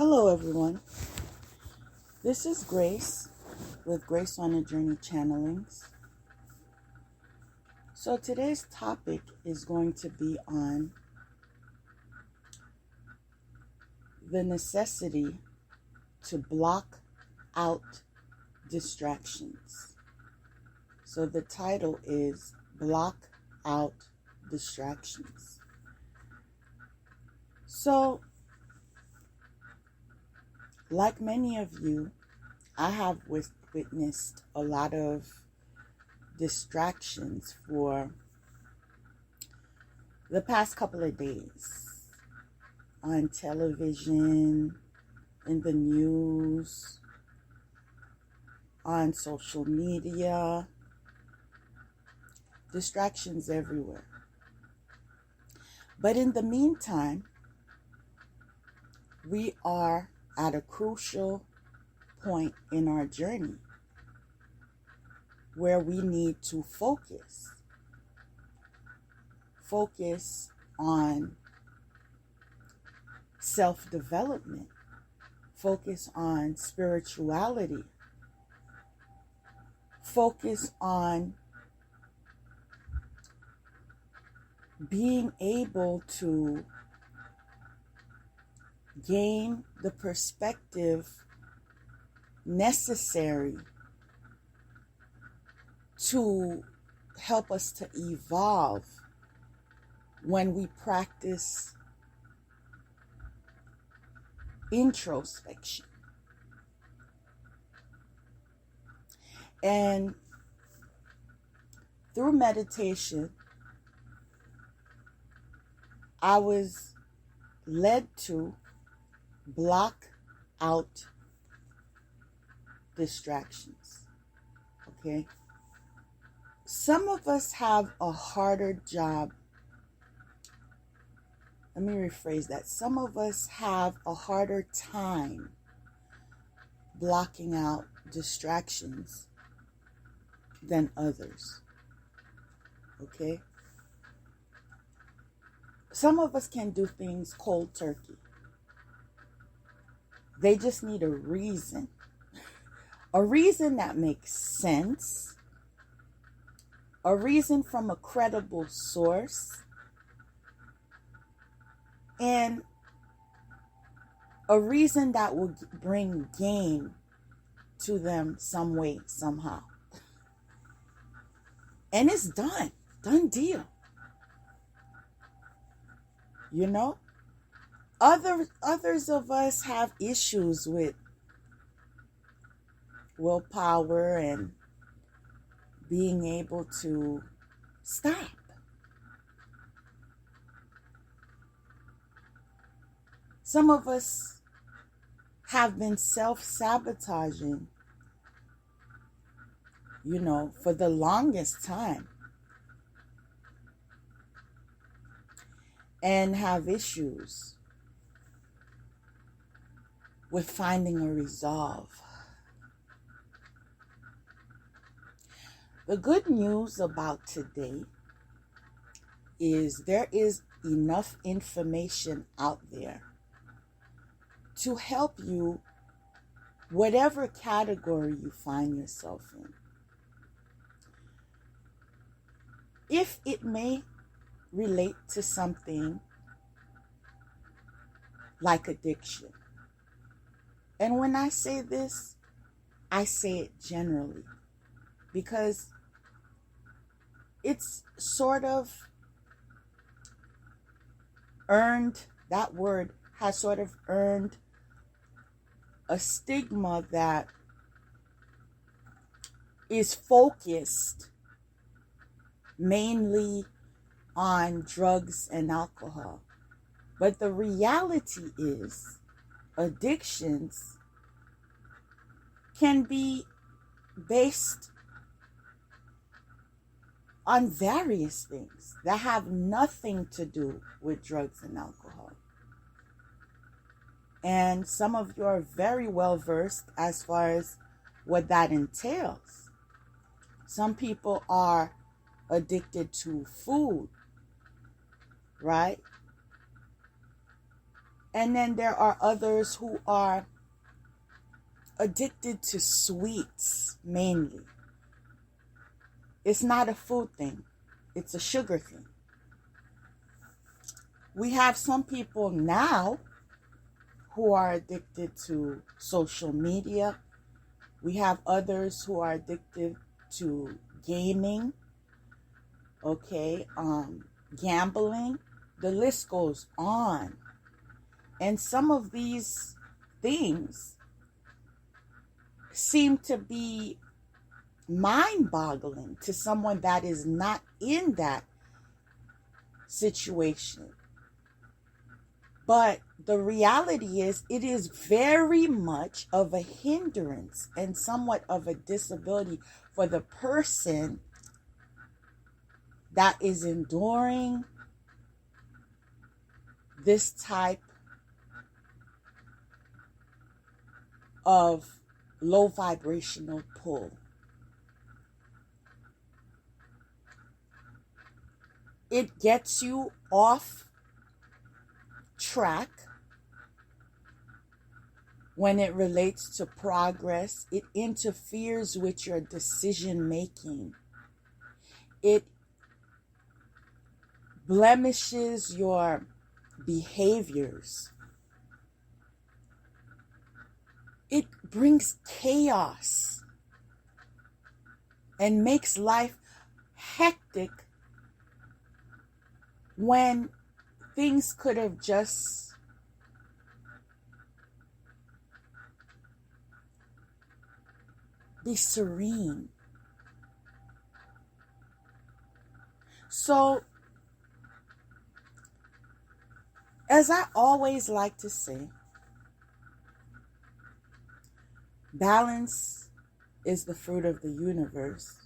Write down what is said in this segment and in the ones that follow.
Hello, everyone. This is Grace with GraceOnAJourneyChannelings. So today's topic is going to be on the necessity to block out distractions. So the title is Block Out Distractions. So, like many of you, I have witnessed a lot of distractions for the past couple of days on television, in the news, on social media, distractions everywhere. But in the meantime, we are at a crucial point in our journey where we need to focus on self-development, focus on spirituality, focus on being able to gain the perspective necessary to help us to evolve when we practice introspection. And through meditation, I was led to block out distractions. Okay? Some of us have a harder job. Let me rephrase that. Some of us have a harder time blocking out distractions than others. Okay? Some of us can do things cold turkey. They just need a reason that makes sense, a reason from a credible source, and a reason that will bring gain to them some way, somehow. And it's done deal. You know? Others of us have issues with willpower and being able to stop. Some of us have been self-sabotaging, for the longest time, and have issues with finding a resolve. The good news about today is there is enough information out there to help you, whatever category you find yourself in. If it may relate to something like addiction. And when I say this, I say it generally because it's sort of earned, that word has sort of earned a stigma that is focused mainly on drugs and alcohol. But the reality is, addictions can be based on various things that have nothing to do with drugs and alcohol. And some of you are very well versed as far as what that entails. Some people are addicted to food, right? And then there are others who are addicted to sweets mainly. It's not a food thing. It's a sugar thing. We have some people now who are addicted to social media. We have others who are addicted to gaming, gambling. The list goes on. And some of these things seem to be mind-boggling to someone that is not in that situation. But the reality is, it is very much of a hindrance and somewhat of a disability for the person that is enduring this type of low vibrational pull. It gets you off track when it relates to progress. It interferes with your decision making. It blemishes your behaviors. It brings chaos and makes life hectic when things could have just be serene. So, as I always like to say, balance is the fruit of the universe.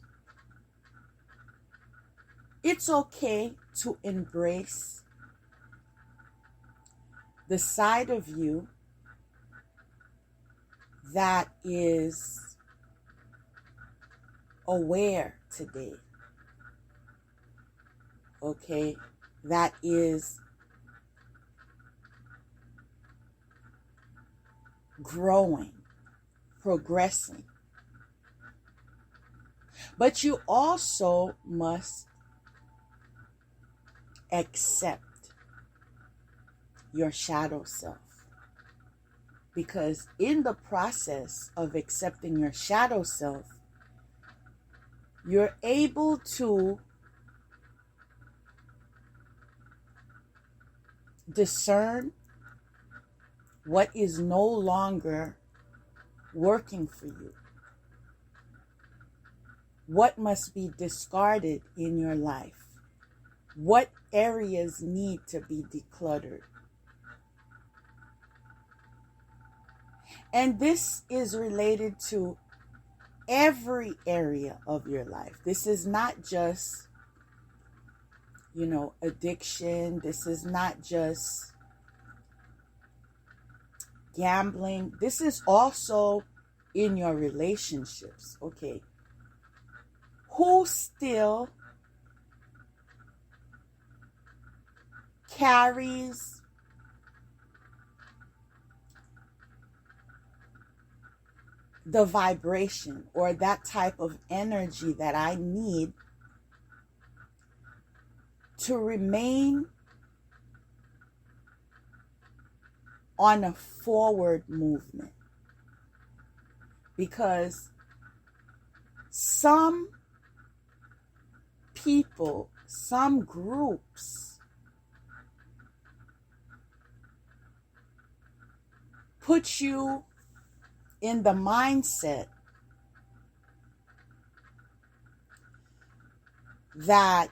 It's okay to embrace the side of you that is aware today. Okay? That is growing, progressing. But you also must accept your shadow self. Because in the process of accepting your shadow self, you're able to discern what is no longer working for you. What must be discarded in your life? What areas need to be decluttered? And this is related to every area of your life. This is not just, addiction. This is not just gambling. This is also in your relationships. Okay. Who still carries the vibration or that type of energy that I need to remain on a forward movement? Because some people, some groups put you in the mindset that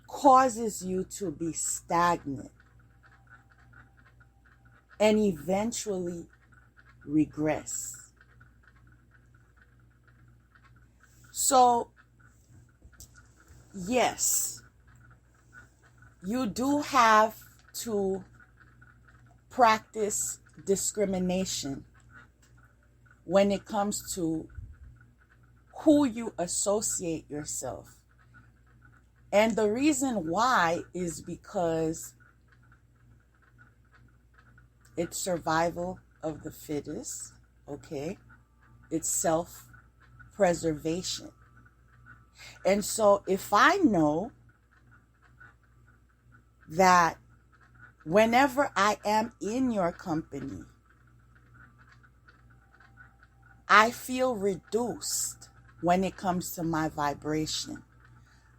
causes you to be stagnant and eventually regress. So, yes, you do have to practice discrimination when it comes to who you associate yourself. And the reason why is because It's survival of the fittest, okay? It's self-preservation. And so if I know that whenever I am in your company, I feel reduced when it comes to my vibration.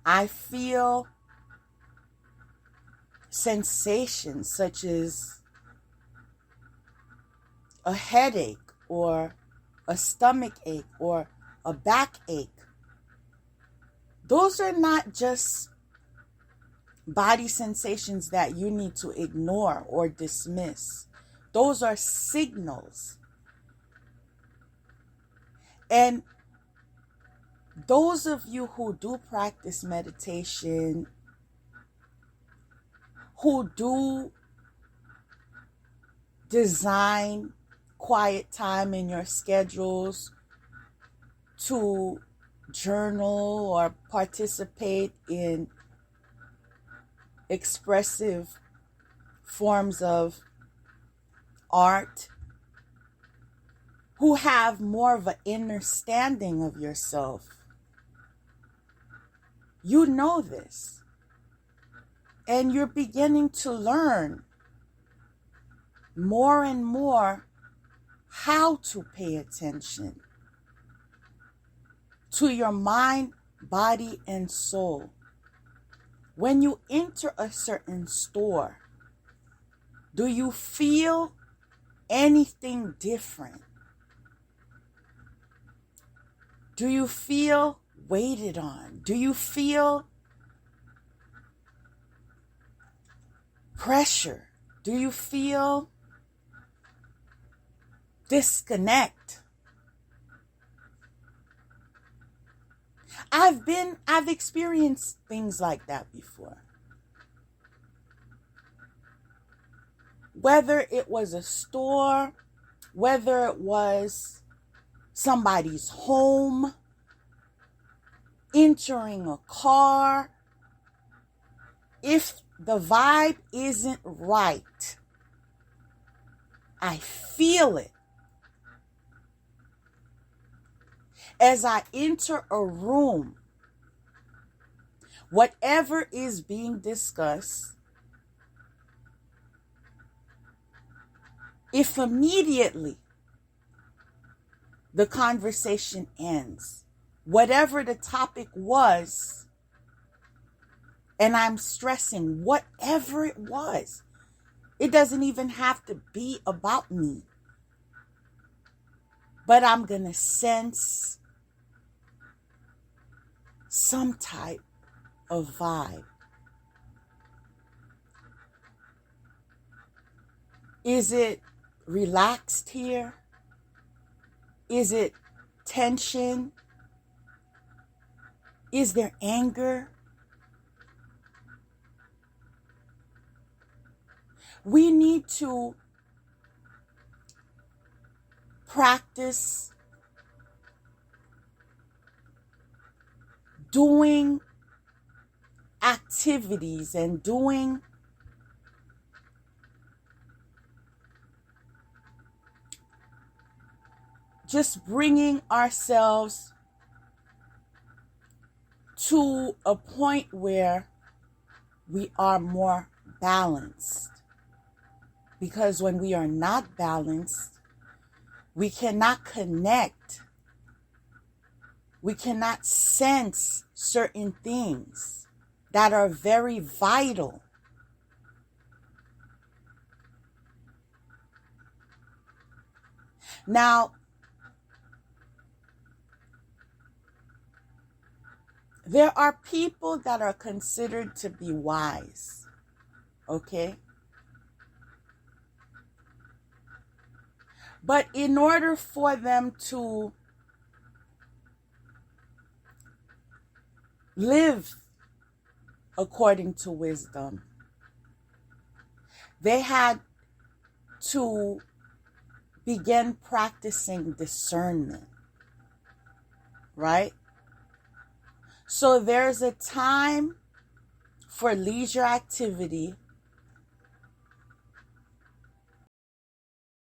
I feel sensations such as a headache or a stomach ache or a backache. Those are not just body sensations that you need to ignore or dismiss. Those are signals. And those of you who do practice meditation, who do design quiet time in your schedules to journal or participate in expressive forms of art, who have more of an understanding of yourself, you know this. And you're beginning to learn more and more how to pay attention to your mind, body, and soul. When you enter a certain store, do you feel anything different? Do you feel waited on? Do you feel pressure? Do you feel disconnect? I've experienced things like that before. Whether it was a store, whether it was somebody's home, entering a car, if the vibe isn't right, I feel it. As I enter a room, whatever is being discussed, if immediately the conversation ends, whatever the topic was, and I'm stressing whatever it was, it doesn't even have to be about me, but I'm going to sense some type of vibe. Is it relaxed here? Is it tension? Is there anger? We need to practice doing activities and doing just bringing ourselves to a point where we are more balanced. Because when we are not balanced, we cannot connect. We cannot sense certain things that are very vital. Now, there are people that are considered to be wise, okay? But in order for them to live according to wisdom, they had to begin practicing discernment, right? So there's a time for leisure activity